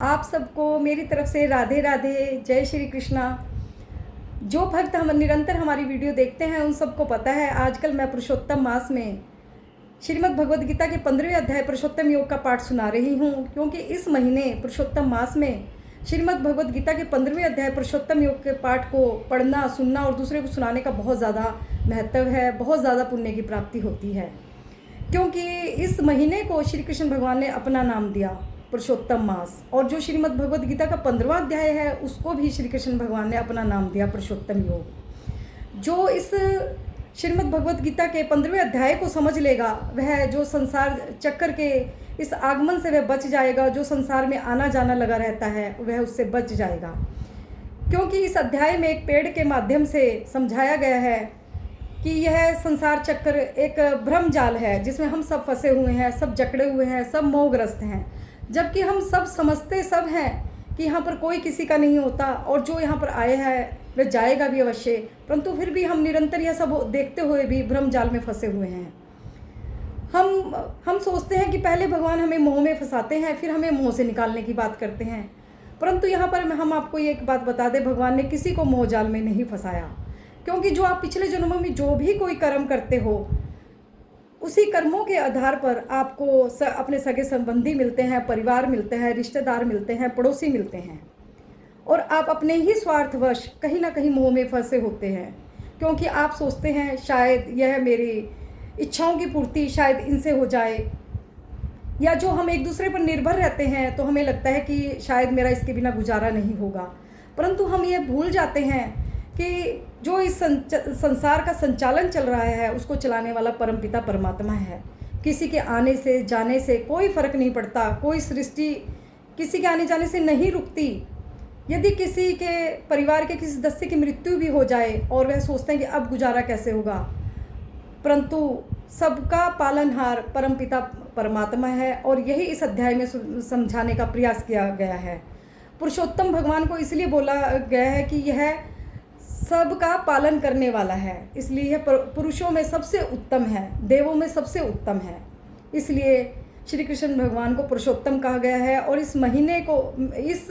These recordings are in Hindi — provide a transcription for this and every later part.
आप सबको मेरी तरफ से राधे राधे, जय श्री कृष्णा। जो भक्त हम निरंतर हमारी वीडियो देखते हैं उन सबको पता है आजकल मैं पुरुषोत्तम मास में श्रीमद् भगवद गीता के 15वें अध्याय पुरुषोत्तम योग का पाठ सुना रही हूँ, क्योंकि इस महीने पुरुषोत्तम मास में श्रीमद् भगवद गीता के 15वें अध्याय पुरुषोत्तम योग के पाठ को पढ़ना, सुनना और दूसरे को सुनाने का बहुत ज़्यादा महत्व है, बहुत ज़्यादा पुण्य की प्राप्ति होती है। क्योंकि इस महीने को श्री कृष्ण भगवान ने अपना नाम दिया पुरुषोत्तम मास, और जो श्रीमद् भगवद गीता का 15वां अध्याय है उसको भी श्री कृष्ण भगवान ने अपना नाम दिया पुरुषोत्तम योग। जो इस श्रीमद् भगवद गीता के 15वें अध्याय को समझ लेगा वह जो संसार चक्कर के इस आगमन से वह बच जाएगा, जो संसार में आना जाना लगा रहता है वह उससे बच जाएगा। क्योंकि इस अध्याय में एक पेड़ के माध्यम से समझाया गया है कि यह संसार चक्र एक भ्रम जाल है जिसमें हम सब फंसे हुए हैं, सब जकड़े हुए हैं, सब मोहग्रस्त हैं। जबकि हम सब समझते सब हैं कि यहाँ पर कोई किसी का नहीं होता और जो यहाँ पर आए हैं वह जाएगा भी अवश्य, परंतु फिर भी हम निरंतर यह सब देखते हुए भी भ्रम जाल में फंसे हुए हैं। हम सोचते हैं कि पहले भगवान हमें मोह में फंसाते हैं, फिर हमें मोह से निकालने की बात करते हैं, परंतु यहाँ पर हम आपको ये एक बात बता दें, भगवान ने किसी को मोह जाल में नहीं फंसाया। क्योंकि जो आप पिछले जन्मों में जो भी कोई कर्म करते हो उसी कर्मों के आधार पर आपको अपने सगे संबंधी मिलते हैं, परिवार मिलते हैं, रिश्तेदार मिलते हैं, पड़ोसी मिलते हैं, और आप अपने ही स्वार्थवश कहीं ना कहीं मोह में फंसे होते हैं। क्योंकि आप सोचते हैं शायद यह मेरी इच्छाओं की पूर्ति शायद इनसे हो जाए, या जो हम एक दूसरे पर निर्भर रहते हैं तो हमें लगता है कि शायद मेरा इसके बिना गुजारा नहीं होगा, परंतु हम ये भूल जाते हैं कि जो इस संसार का संचालन चल रहा है उसको चलाने वाला परमपिता परमात्मा है। किसी के आने से जाने से कोई फ़र्क नहीं पड़ता, कोई सृष्टि किसी के आने जाने से नहीं रुकती। यदि किसी के परिवार के किसी सदस्य की मृत्यु भी हो जाए और वह सोचते हैं कि अब गुजारा कैसे होगा, परंतु सबका पालनहार परमपिता परमात्मा है, और यही इस अध्याय में समझाने का प्रयास किया गया है। पुरुषोत्तम भगवान को इसलिए बोला गया है कि यह सबका पालन करने वाला है, इसलिए यह पुरुषों में सबसे उत्तम है, देवों में सबसे उत्तम है, इसलिए श्री कृष्ण भगवान को पुरुषोत्तम कहा गया है। और इस महीने को इस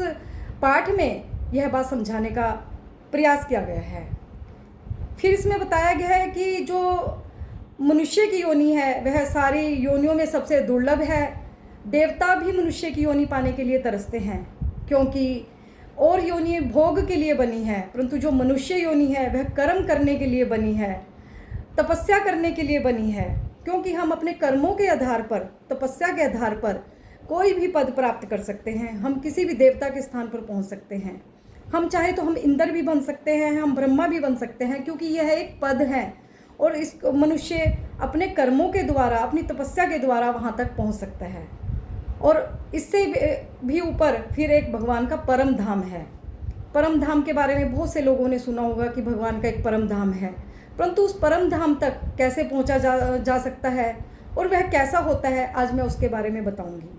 पाठ में यह बात समझाने का प्रयास किया गया है। फिर इसमें बताया गया है कि जो मनुष्य की योनि है वह सारी योनियों में सबसे दुर्लभ है। देवता भी मनुष्य की योनि पाने के लिए तरसते हैं, क्योंकि और योनि भोग के लिए बनी है, परंतु जो मनुष्य योनि है वह कर्म करने के लिए बनी है, तपस्या करने के लिए बनी है। क्योंकि हम अपने कर्मों के आधार पर, तपस्या के आधार पर कोई भी पद प्राप्त कर सकते हैं, हम किसी भी देवता के स्थान पर पहुंच सकते हैं। हम चाहे तो हम इंद्र भी बन सकते हैं, हम ब्रह्मा भी बन सकते हैं, क्योंकि यह एक पद है और इस मनुष्य अपने कर्मों के द्वारा, अपनी तपस्या के द्वारा वहाँ तक पहुँच सकता है। और इससे भी ऊपर फिर एक भगवान का परम धाम है। परम धाम के बारे में बहुत से लोगों ने सुना होगा कि भगवान का एक परम धाम है, परंतु उस परम धाम तक कैसे पहुंचा जा सकता है और वह कैसा होता है, आज मैं उसके बारे में बताऊंगी।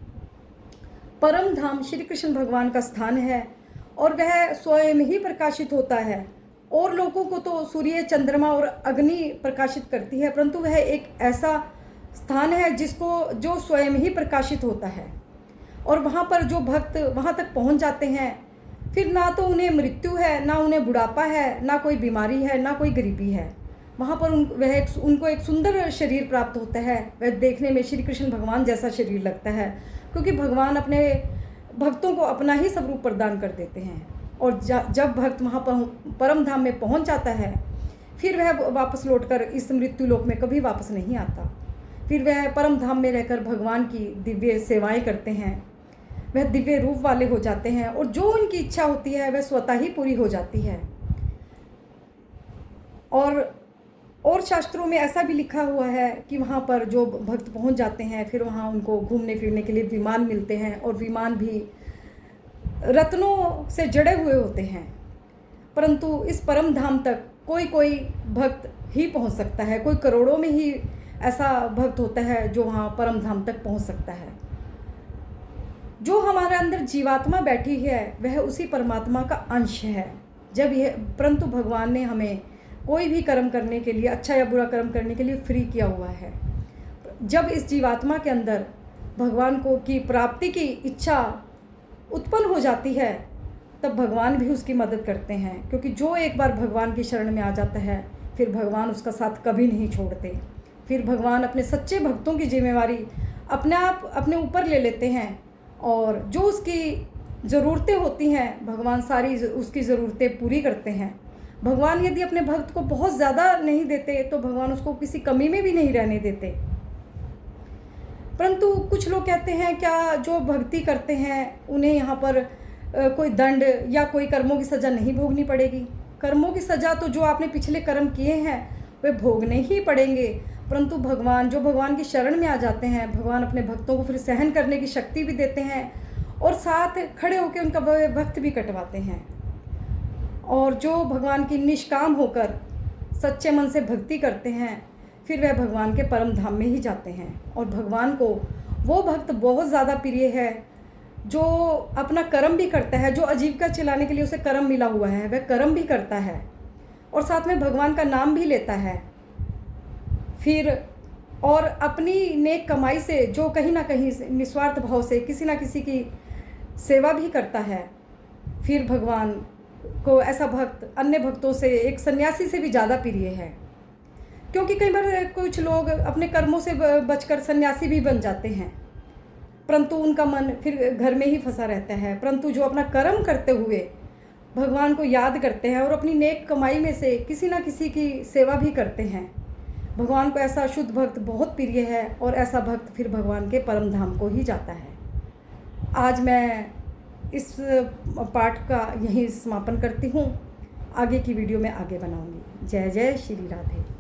परम धाम श्री कृष्ण भगवान का स्थान है और वह स्वयं ही प्रकाशित होता है, और लोगों को तो सूर्य, चंद्रमा और अग्नि प्रकाशित करती है, परंतु वह एक ऐसा स्थान है जो स्वयं ही प्रकाशित होता है। और वहाँ पर जो भक्त वहाँ तक पहुँच जाते हैं, फिर ना तो उन्हें मृत्यु है, ना उन्हें बुढ़ापा है, ना कोई बीमारी है, ना कोई गरीबी है। वहाँ पर उनको एक सुंदर शरीर प्राप्त होता है, वह देखने में श्री कृष्ण भगवान जैसा शरीर लगता है, क्योंकि भगवान अपने भक्तों को अपना ही स्वरूप प्रदान कर देते हैं। और जब भक्त वहाँ पर परम धाम में पहुँच जाता है, फिर वह वापस लौटकर इस मृत्यु लोक में कभी वापस नहीं आता। फिर वह परम धाम में रहकर भगवान की दिव्य सेवाएं करते हैं, वह दिव्य रूप वाले हो जाते हैं, और जो उनकी इच्छा होती है वह स्वतः ही पूरी हो जाती है। और शास्त्रों में ऐसा भी लिखा हुआ है कि वहाँ पर जो भक्त पहुँच जाते हैं फिर वहाँ उनको घूमने फिरने के लिए विमान मिलते हैं, और विमान भी रत्नों से जड़े हुए होते हैं। परंतु इस परम धाम तक कोई कोई भक्त ही पहुँच सकता है, कोई करोड़ों में ही ऐसा भक्त होता है जो वहाँ परम धाम तक पहुँच सकता है। जो हमारे अंदर जीवात्मा बैठी है वह उसी परमात्मा का अंश है। परंतु भगवान ने हमें कोई भी कर्म करने के लिए, अच्छा या बुरा कर्म करने के लिए फ्री किया हुआ है। जब इस जीवात्मा के अंदर भगवान को की प्राप्ति की इच्छा उत्पन्न हो जाती है तब भगवान भी उसकी मदद करते हैं, क्योंकि जो एक बार भगवान की शरण में आ जाता है फिर भगवान उसका साथ कभी नहीं छोड़ते। फिर भगवान अपने सच्चे भक्तों की जिम्मेवारी अपने आप अपने ऊपर ले लेते हैं और जो उसकी ज़रूरतें होती हैं भगवान सारी उसकी ज़रूरतें पूरी करते हैं। भगवान यदि अपने भक्त को बहुत ज़्यादा नहीं देते तो भगवान उसको किसी कमी में भी नहीं रहने देते। परंतु कुछ लोग कहते हैं क्या जो भक्ति करते हैं उन्हें यहाँ पर कोई दंड या कोई कर्मों की सज़ा नहीं भोगनी पड़ेगी। कर्मों की सज़ा तो जो आपने पिछले कर्म किए हैं वे भोगने ही पड़ेंगे, परंतु भगवान जो भगवान की शरण में आ जाते हैं भगवान अपने भक्तों को फिर सहन करने की शक्ति भी देते हैं और साथ खड़े होकर उनका वक्त भी कटवाते हैं। और जो भगवान की निष्काम होकर सच्चे मन से भक्ति करते हैं फिर वह भगवान के परम धाम में ही जाते हैं। और भगवान को वो भक्त बहुत ज़्यादा प्रिय है जो अपना कर्म भी करता है, जो आजीविका चलाने के लिए उसे कर्म मिला हुआ है वह कर्म भी करता है और साथ में भगवान का नाम भी लेता है। फिर और अपनी नेक कमाई से जो कहीं ना कहीं निस्वार्थ भाव से किसी ना किसी की सेवा भी करता है, फिर भगवान को ऐसा भक्त अन्य भक्तों से एक सन्यासी से भी ज़्यादा प्रिय है। क्योंकि कई बार कुछ लोग अपने कर्मों से बचकर सन्यासी भी बन जाते हैं परंतु उनका मन फिर घर में ही फंसा रहता है। परंतु जो अपना कर्म करते हुए भगवान को याद करते हैं और अपनी नेक कमाई में से किसी ना किसी की सेवा भी करते हैं, भगवान को ऐसा शुद्ध भक्त बहुत प्रिय है और ऐसा भक्त फिर भगवान के परम धाम को ही जाता है। आज मैं इस पाठ का यहीं समापन करती हूँ। आगे की वीडियो में आगे बनाऊँगी। जय जय श्री राधे।